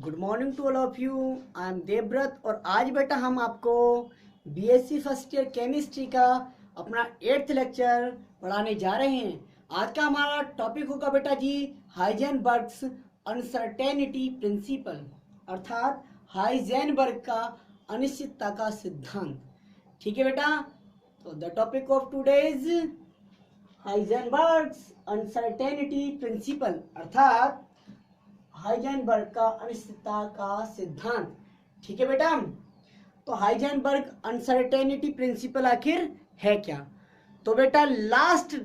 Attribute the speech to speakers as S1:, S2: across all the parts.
S1: Good morning to all of you. I am Devvrat और आज बेटा हम आपको बीएससी फर्स्ट ईयर केमिस्ट्री का अपना 8th लेक्चर पढ़ाने जा रहे हैं। आज का हमारा टॉपिक होगा बेटा जी हाइजेनबर्ग्स अनसर्टेनिटी प्रिंसिपल, अर्थात हाइजेनबर्ग का अनिश्चितता का सिद्धांत। ठीक है बेटा, तो the topic of today is Heisenberg's uncertainty principle, अर्थात हाइजेनबर्ग का अनिश्चितता का सिद्धांत। ठीक है बेटा, तो हाइजेनबर्ग अनसर्टेनिटी प्रिंसिपल आखिर है क्या? तो बेटा लास्ट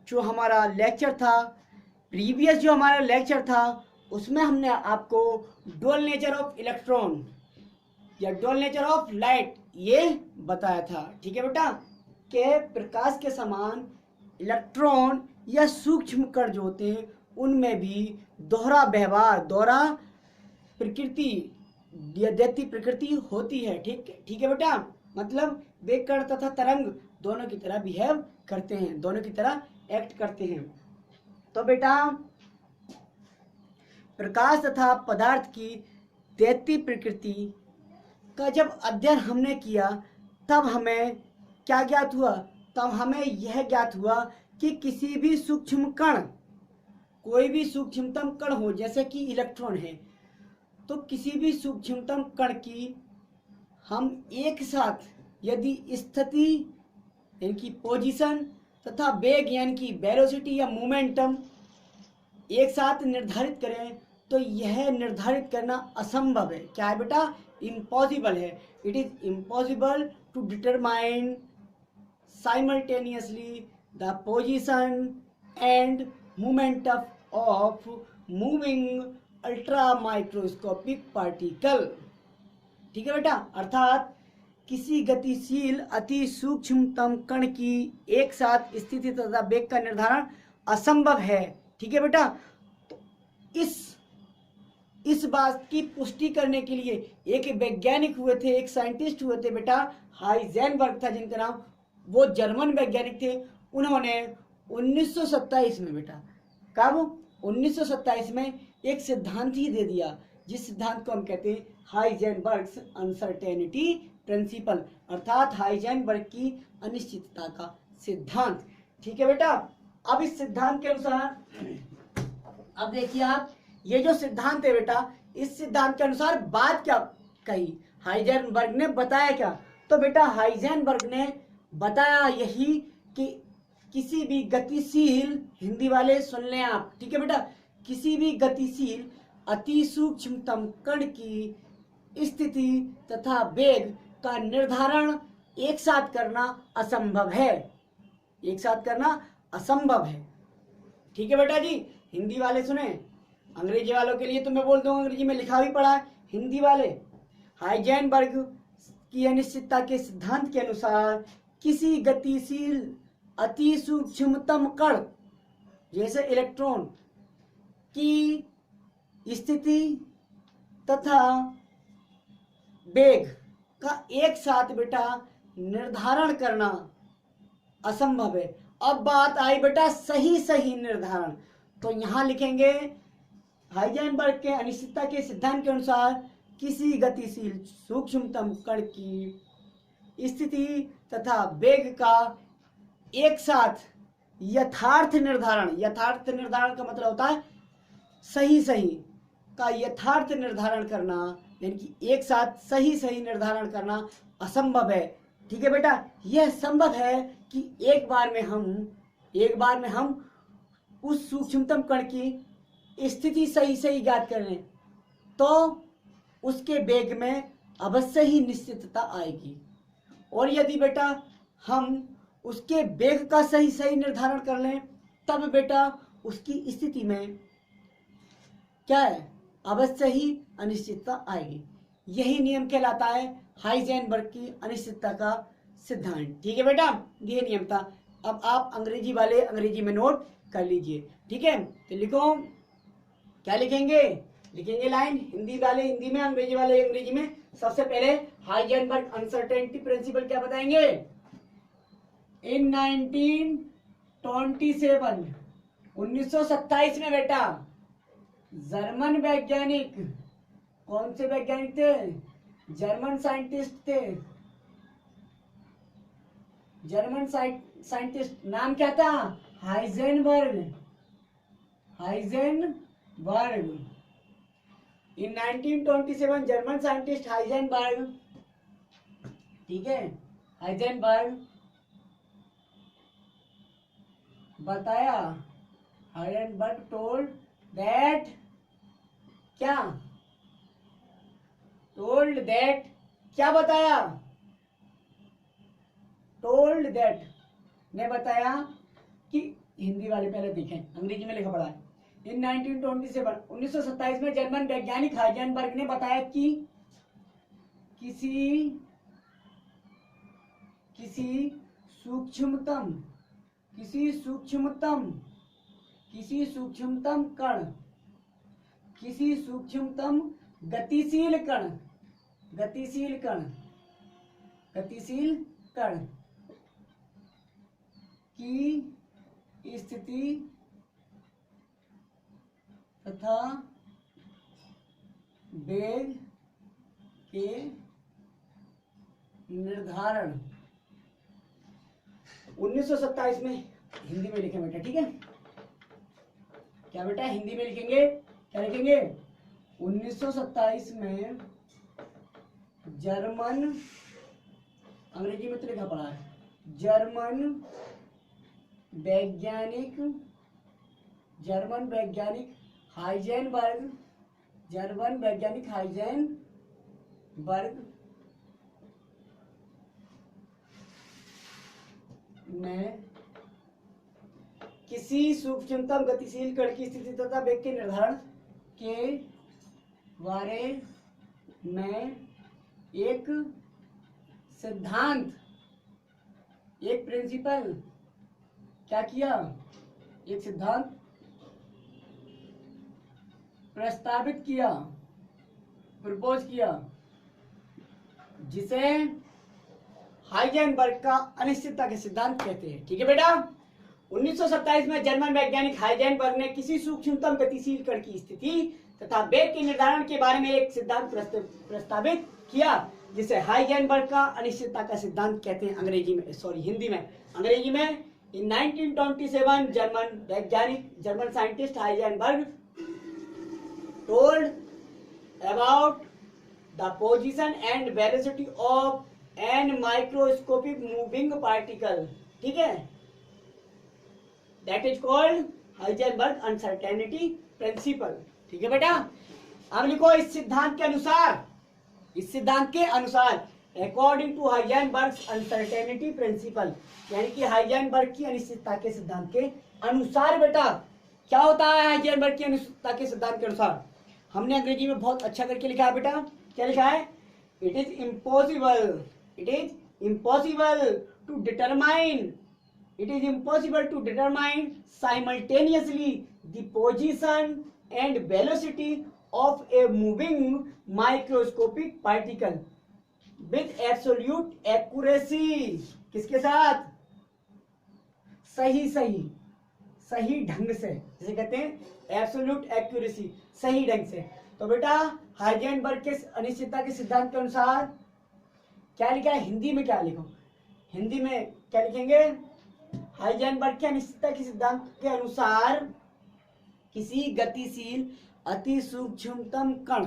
S1: जो हमारा लेक्चर था, प्रीवियस जो हमारा लेक्चर था, उसमें हमने आपको डुअल नेचर ऑफ इलेक्ट्रॉन या डुअल नेचर ऑफ लाइट ये बताया था। ठीक है बेटा, के प्रकाश के समान इलेक्ट्रॉन या सूक्ष्म कण जो होते हैं उनमें भी दोहरा व्यवहार, दोहरा प्रकृति या दैत्य प्रकृति होती है। ठीक है बेटा, मतलब वे कण तथा तरंग दोनों की तरह बिहेव करते हैं, दोनों की तरह एक्ट करते हैं। तो बेटा प्रकाश तथा पदार्थ की दैत्य प्रकृति का जब अध्ययन हमने किया तब हमें क्या ज्ञात हुआ? तब हमें यह ज्ञात हुआ कि किसी भी सूक्ष्म कण, कोई भी सूक्ष्मतम कण हो जैसे कि इलेक्ट्रॉन है, तो किसी भी सूक्ष्मतम कण की हम एक साथ यदि स्थिति यानी कि पोजीशन तथा वेग यानी कि वेलोसिटी या मोमेंटम एक साथ निर्धारित करें तो यह निर्धारित करना असंभव है। क्या है बेटा? इम्पॉसिबल है। It is impossible to determine simultaneously the position and movement of moving ultra microscopic particle. ठीक है बेटा, अर्थात किसी गतिशील अति सूक्ष्मतम कण की एक साथ स्थिति तथा वेग का निर्धारण असंभव है। ठीक है बेटा, तो इस बात की पुष्टि करने के लिए एक वैज्ञानिक हुए थे, एक साइंटिस्ट हुए थे बेटा, हाइजेनबर्ग था जिनका नाम, वो जर्मन वैज्ञानिक थे। उन्होंने 1927 में बेटा, कब? 1927 में एक सिद्धांत ही दे दिया जिस सिद्धांत को हम कहते हैं हाइजेनबर्ग्स अनसर्टेनिटी प्रिंसिपल, अर्थात हाइजेनबर्ग की अनिश्चितता का सिद्धांत। ठीक है बेटा, अब इस सिद्धांत के अनुसार अब देखिए आप, ये जो सिद्धांत है बेटा, इस सिद्धांत के अनुसार बात क्या कही हाइजेनबर्ग ने, बताया क्या? तो बेटा हाइजेनबर्ग ने बताया यही कि किसी भी गतिशील, हिंदी वाले सुन लें आप, ठीक है बेटा, किसी भी गतिशील अति सूक्ष्मतम कण की स्थिति तथा वेग का निर्धारण एक साथ करना असंभव है। एक साथ करना असंभव है। ठीक है बेटा जी, हिंदी वाले सुने, अंग्रेजी वालों के लिए तो मैं बोल दूंगा, अंग्रेजी में लिखा भी पड़ा है, हिंदी वाले, हाइजेनबर्ग की अनिश्चितता के सिद्धांत के अनुसार किसी गतिशील अति सूक्ष्मतम कण जैसे इलेक्ट्रॉन की स्थिति तथा वेग का एक साथ बेटा निर्धारण करना असंभव है। अब बात आई बेटा सही निर्धारण, तो यहां लिखेंगे हाइजेनबर्ग के अनिश्चितता के सिद्धांत के अनुसार किसी गतिशील सूक्ष्मतम कण की स्थिति तथा वेग का एक साथ यथार्थ निर्धारण का मतलब होता है सही का यथार्थ निर्धारण करना, यानी कि एक साथ सही निर्धारण करना असंभव है। ठीक है बेटा, यह संभव है कि एक बार में हम उस सूक्ष्मतम कण की स्थिति सही ज्ञात कर लें तो उसके वेग में अवश्य ही निश्चितता आएगी, और यदि बेटा हम उसके वेग का सही निर्धारण कर लें तब बेटा उसकी स्थिति में क्या है? अवश्य ही अनिश्चितता आएगी। यही नियम कहलाता है हाइजेनबर्ग की अनिश्चितता का सिद्धांत। ठीक है बेटा, यह नियम था। अब आप अंग्रेजी वाले अंग्रेजी में नोट कर लीजिए। ठीक है, तो लिखो, क्या लिखेंगे? लिखेंगे लाइन, हिंदी वाले हिंदी में, अंग्रेजी वाले अंग्रेजी में। सबसे पहले हाइजेनबर्ग अनसर्टेनिटी प्रिंसिपल क्या बताएंगे? इन 1927 में बेटा जर्मन वैज्ञानिक कौन से वैज्ञानिक थे? जर्मन साइंटिस्ट थे। जर्मन साइंटिस्ट, नाम क्या था? हाइजेनबर्ग। हाइजेनबर्ग। इन 1927 जर्मन साइंटिस्ट हाइजेनबर्ग, ठीक है, हाइजेनबर्ग बताया, हाइजेनबर्ग टोल्ड दैट, क्या टोल्ड दैट, क्या बताया? टोल्ड दैट ने बताया कि, हिंदी वाले पहले देखें, अंग्रेजी में लिखा पड़ा है। इन 1927 में जर्मन वैज्ञानिक हाइजेनबर्ग ने बताया कि किसी सूक्ष्मतम गतिशील कण की स्थिति तथा वेग के निर्धारण 1927 में, हिंदी में लिखें बेटा, ठीक है, क्या बेटा हिंदी में लिखेंगे, क्या लिखेंगे? 1927 में जर्मन, अंग्रेजी में तो लिखा पड़ा है, जर्मन वैज्ञानिक हाइजेनबर्ग ने किसी सूक्ष्मतम गतिशील कण की स्थिति तथा वेग के निर्धारण के बारे में एक सिद्धांत, एक प्रिंसिपल, क्या किया? एक सिद्धांत प्रस्तावित किया, प्रपोज किया, जिसे हाइजेनबर्ग का अनिश्चितता के सिद्धांत कहते हैं, ठीक है बेटा। 1927 में जर्मन वैज्ञानिक हाइजेनबर्ग ने किसी सूक्ष्मतम गतिशील कण की स्थिति तथा वेग के निर्धारण के बारे में एक सिद्धांत प्रस्तावित किया, जिसे हाइजेनबर्ग का अनिश्चितता का सिद्धांत कहते हैं, हिंदी में। अंग्रेजी में, इन 1927 German scientist Heisenberg told about the position and velocity of an microscopic moving particle, ठीक है, that is called Heisenberg uncertainty principle, ठीक है बेटा। अब लिखो, इस सिद्धांत के अनुसार according to Heisenberg uncertainty principle, यानी कि हाइजेनबर्ग की अनिश्चितता के सिद्धांत के अनुसार बेटा क्या होता है? हाइजेनबर्ग की अनिश्चितता के सिद्धांत के अनुसार हमने अंग्रेजी में बहुत अच्छा करके लिखा है बेटा, क्या लिखा है? It is impossible to determine simultaneously the position and velocity of a moving microscopic particle with absolute accuracy. किसके साथ? सही ढंग से, जिसे कहते हैं एब्सोल्यूट एक्यूरेसी, सही ढंग से। तो बेटा हाइजेनबर्ग के अनिश्चितता के सिद्धांत के अनुसार क्या लिखा है? हिंदी में क्या लिखो? हिंदी में क्या लिखेंगे? हाइजेनबर्ग के अनिश्चितता के सिद्धांत के अनुसार किसी गतिशील अति सूक्ष्मतम कण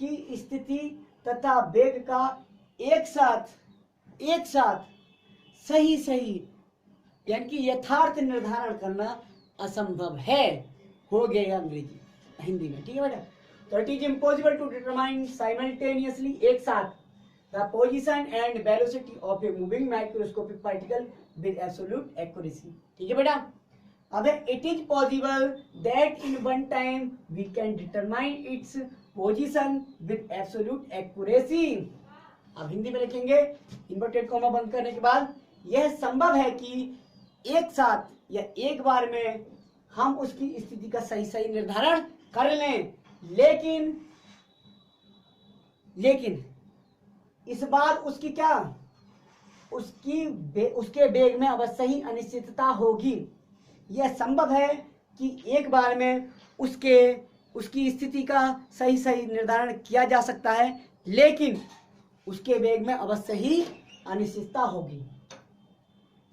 S1: की स्थिति तथा वेग का एक साथ सही यानी कि यथार्थ निर्धारण करना असंभव है, हो गया अंग्रेजी, हिंदी में, ठीक है बेटा। तो it is impossible to determine simultaneously, एक साथ, the position and velocity of a moving microscopic particle with absolute accuracy, ठीक है बेटा। अब it is possible that in one time we can determine its position with absolute accuracy. अब हिंदी में लिखेंगे, inverted comma बंद करने के बाद, यह संभव है कि एक साथ या एक बार में हम उसकी स्थिति का सही निर्धारण कर लें, लेकिन इस बार उसके वेग में अवश्य ही अनिश्चितता होगी। यह संभव है कि एक बार में उसके उसकी स्थिति का सही सही निर्धारण किया जा सकता है, लेकिन उसके वेग में अवश्य ही अनिश्चितता होगी।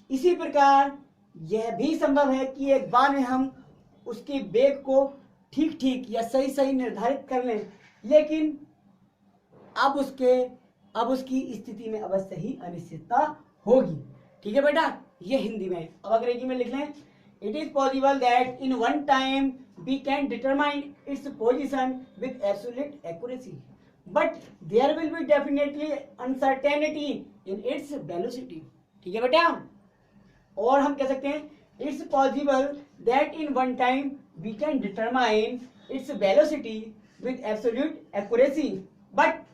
S1: इसी प्रकार यह भी संभव है कि एक बार में हम उसके वेग को ठीक ठीक या सही सही निर्धारित कर लें, लेकिन अब उसकी स्थिति में अवश्य ही अनिश्चितता होगी। ठीक है बेटा, ये हिंदी में। अब अंग्रेजी में लिख लें, it is possible that in one time we can determine its position with absolute accuracy, but there will be definitely uncertainty in its velocity. ठीक है बेटा, और हम कह सकते हैं it's possible that in one time we can determine its velocity with absolute accuracy, but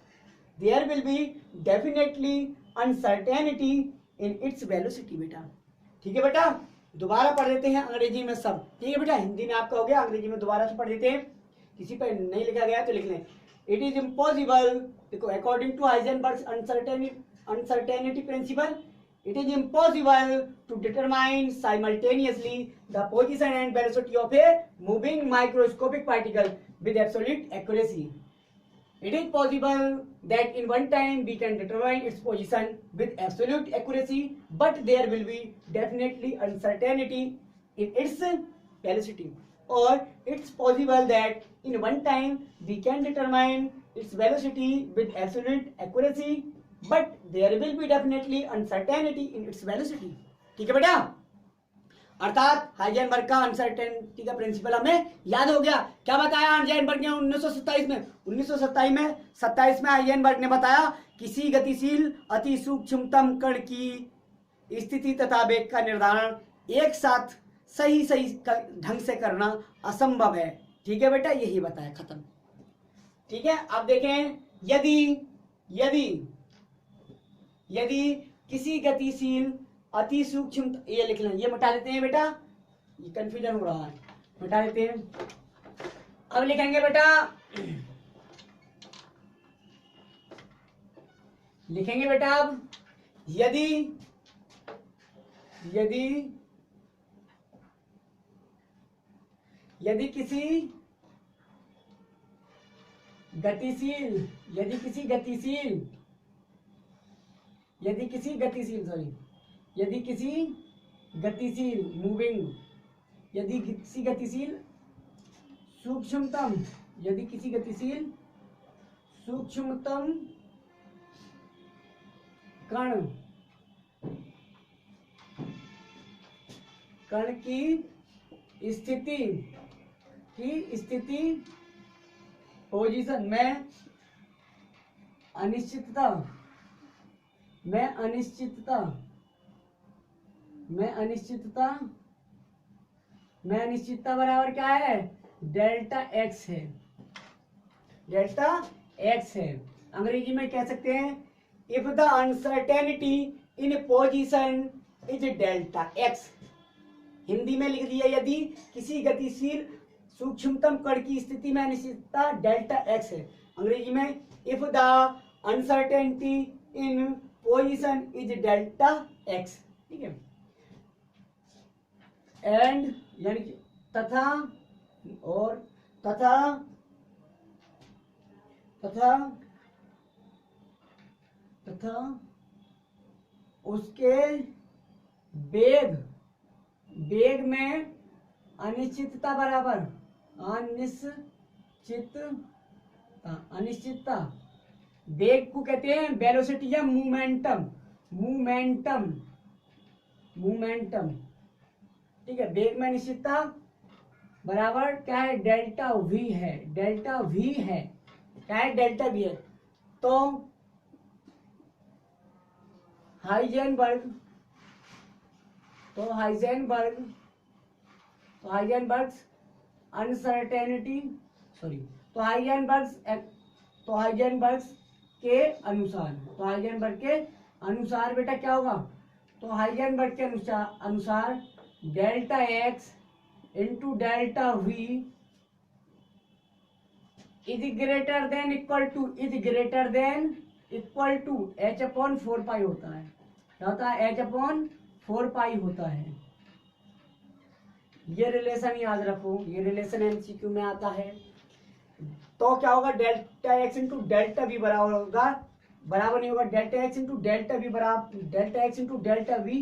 S1: there will be definitely uncertainty in its velocity. बेटा ठीक है बेटा, दोबारा पढ़ देते हैं अंग्रेजी में सब। ठीक है बेटा, हिंदी में आपका हो गया, अंग्रेजी में दोबारा से पढ़ देते हैं। किसी पर नहीं लिखा गया तो लिख लें। इट इज इम्पॉसिबल, देखो according to Heisenberg's uncertainty principle, it is impossible to determine simultaneously the position and velocity of a moving microscopic particle with absolute accuracy. It is possible that in one time we can determine its position with absolute accuracy, but there will be definitely uncertainty in its velocity. Or it's possible that in one time we can determine its velocity with absolute accuracy, but there will be definitely uncertainty in its velocity. ठीक है बेटा, अर्थात Heisenberg का uncertainty का principal हमें याद हो गया। क्या बताया हाइजेनबर्ग ने 1927 में? 1927 में हाइजेनबर्ग ने बताया किसी गतिशील अति सूक्ष्मतम कण की स्थिति तथा वेग का निर्धारण एक साथ सही सही ढंग से करना असंभव है। ठीक है बेटा, यही बताया, खत्म। ठीक है, अब देखें, यदि किसी गतिशील अति सूक्ष्म, ये लिख लें, ये मिटा देते हैं बेटा, ये कंफ्यूजन हो रहा है, मिटा देते हैं। अब लिखेंगे बेटा, अब यदि किसी सूक्ष्मतम कण की स्थिति पोजीशन में अनिश्चितता बराबर क्या है? डेल्टा एक्स है। अंग्रेजी में कह सकते हैं if the uncertainty in position is delta x. Hindi में लिख दिया, यदि किसी गतिशील सूक्ष्मतम कण की स्थिति में अनिश्चितता डेल्टा एक्स है। अंग्रेजी में if the uncertainty in position is delta x. ठीक है, एंड यानी कि तथा उसके वेग में अनिश्चितता बराबर अनिश्चितता। वेग को कहते हैं वेलोसिटी या मोमेंटम। ठीक है, वेग में अनिश्चितता बराबर क्या है? डेल्टा वी है। क्या है? डेल्टा वी है। तो हाइजेनबर्ग के अनुसार बेटा क्या होगा? तो हाइजेनबर्ग के अनुसार delta x into delta we is greater than equal to H upon 4 pi होता है। क्या होता है? एच अपॉन 4 पाई होता है। ये रिलेशन याद रखो, ये रिलेशन एमसीक्यू में आता है। तो क्या होगा, delta x into delta v बराबर नहीं होगा delta x into delta v बराबर delta x into delta we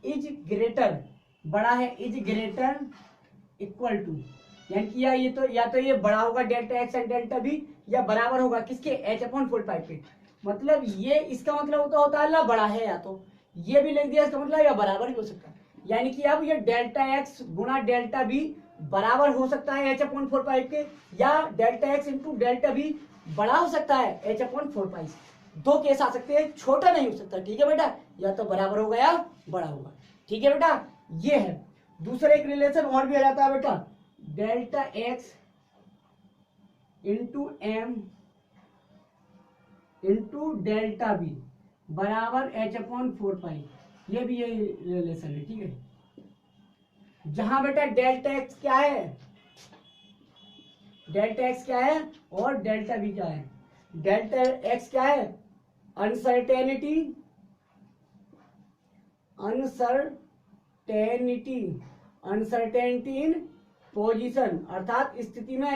S1: is greater, बड़ा है, इज ग्रेटर इक्वल टू, यानी कि या तो ये बड़ा होगा delta X and delta B, या बराबर होगा किसके, एच अपॉन 4 पाई पे। मतलब ये इसका मतलब तो होता है ना बड़ा है, या तो ये भी लिख दिया इसका मतलब या बराबर ही हो सकता है, यानी कि अब ये डेल्टा एक्स गुणा डेल्टा बी बराबर हो सकता है एच अपॉन 4 पाई के, या delta x into delta B बड़ा हो सकता है एच अपॉन 4 पाई। दो केस आ सकते हैं, छोटा नहीं हो सकता, ठीक है बेटा, या तो बराबर होगा या बड़ा होगा, ठीक है बेटा। ये है दूसरा एक रिलेशन और भी आ जाता है बेटा, delta x into M into delta B बराबर एच अपॉन 4 पाई, ये भी यही रिलेशन है, ठीक है। जहां बेटा डेल्टा एक्स क्या है, डेल्टा एक्स क्या है और डेल्टा बी क्या है, डेल्टा एक्स क्या है, अनसर्टेनिटी अनसर्टेनिटी इन पोजीशन, अर्थात स्थिति में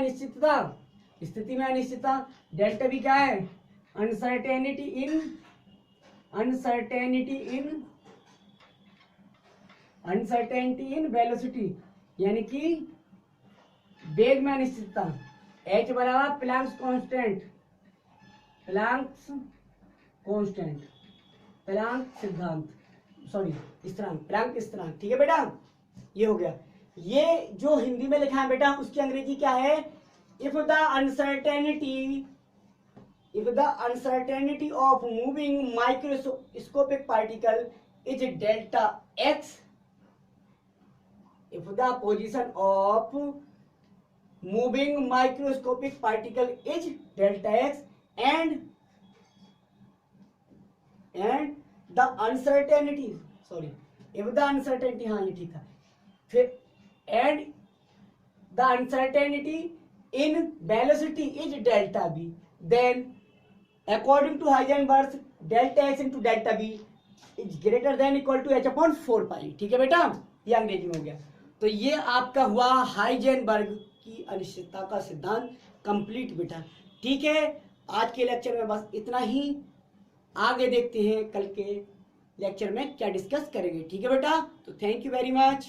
S1: अनिश्चितता, डेल्टा बी क्या है, अनसर्टेनिटी इन वेलोसिटी, यानी कि वेग में अनिश्चितता, एच बराबर प्लैंक्स स्थिरांक, ठीक है बेटा। ये हो गया, ये जो हिंदी में लिखा है बेटा उसकी अंग्रेजी क्या है, if the uncertainty of moving microscopic particle is delta x, if the position of moving microscopic particle is delta x and the uncertainty, if the uncertainty, हाँ ये ठीक है, फिर and the uncertainty in velocity is delta b, then according to Heisenberg's delta x into delta b is greater than equal to h upon 4 पाई, ठीक है बेटा, ये अंग्रेजी में हो गया। तो ये आपका हुआ हाइजेनबर्ग की अनिश्चितता का सिद्धांत कंप्लीट बेटा, ठीक है। आज के लेक्चर में बस इतना ही, आगे देखते हैं कल के लेक्चर में क्या डिस्कस करेंगे, ठीक है बेटा। तो थैंक यू वेरी मच।